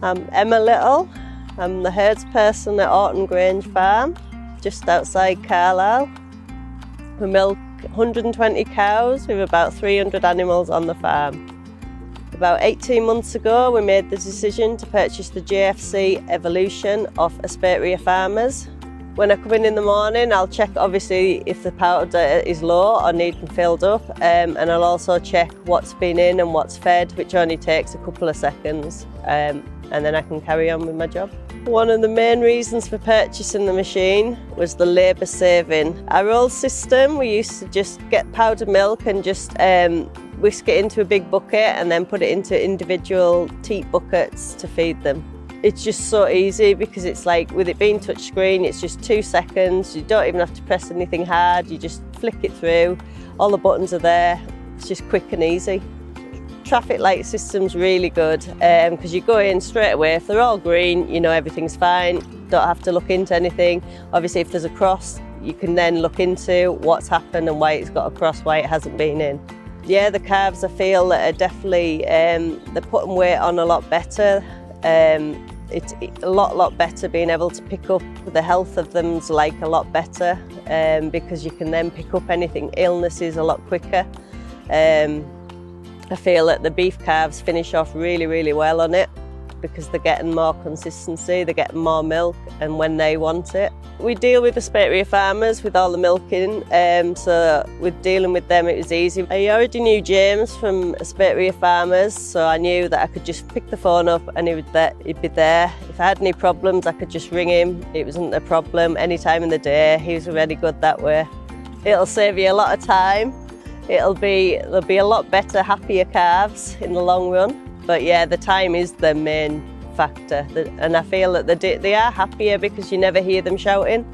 I'm Emma Little. I'm the herds person at Orton Grange farm, just outside Carlisle. We milk 120 cows with about 300 animals on the farm. About 18 months ago, we made the decision to purchase the JFC Evolution off Asperia farmers. When I come in the morning, I'll check obviously if the powder is low or needing filled up, and I'll also check what's been in and what's fed, which only takes a couple of seconds, and then I can carry on with my job. One of the main reasons for purchasing the machine was the labour saving. Our old system, we used to just get powdered milk and just whisk it into a big bucket and then put it into individual teat buckets to feed them. It's just so easy because it's like, with it being touchscreen, it's just 2 seconds. You don't even have to press anything hard. You just flick it through. All the buttons are there. It's just quick and easy. Traffic light system's really good because you go in straight away. If they're all green, you know everything's fine. Don't have to look into anything. Obviously, if there's a cross, you can then look into what's happened and why it's got a cross, why it hasn't been in. Yeah, the calves, I feel that are definitely, they're putting weight on a lot better. It's a lot better being able to pick up the health of them's like a lot better because you can then pick up anything, illnesses a lot quicker. I feel that the beef calves finish off really well on it because they're getting more consistency, they're getting more milk and when they want it. We deal with Asperia farmers with all the milking, so with dealing with them it was easy. I already knew James from Asperia farmers, so I knew that I could just pick the phone up and he'd be there. If I had any problems I could just ring him, it wasn't a problem any time in the day. He was really good that way. It'll save you a lot of time. There'll be a lot better, happier calves in the long run. But yeah, the time is the main factor, and I feel that they are happier because you never hear them shouting.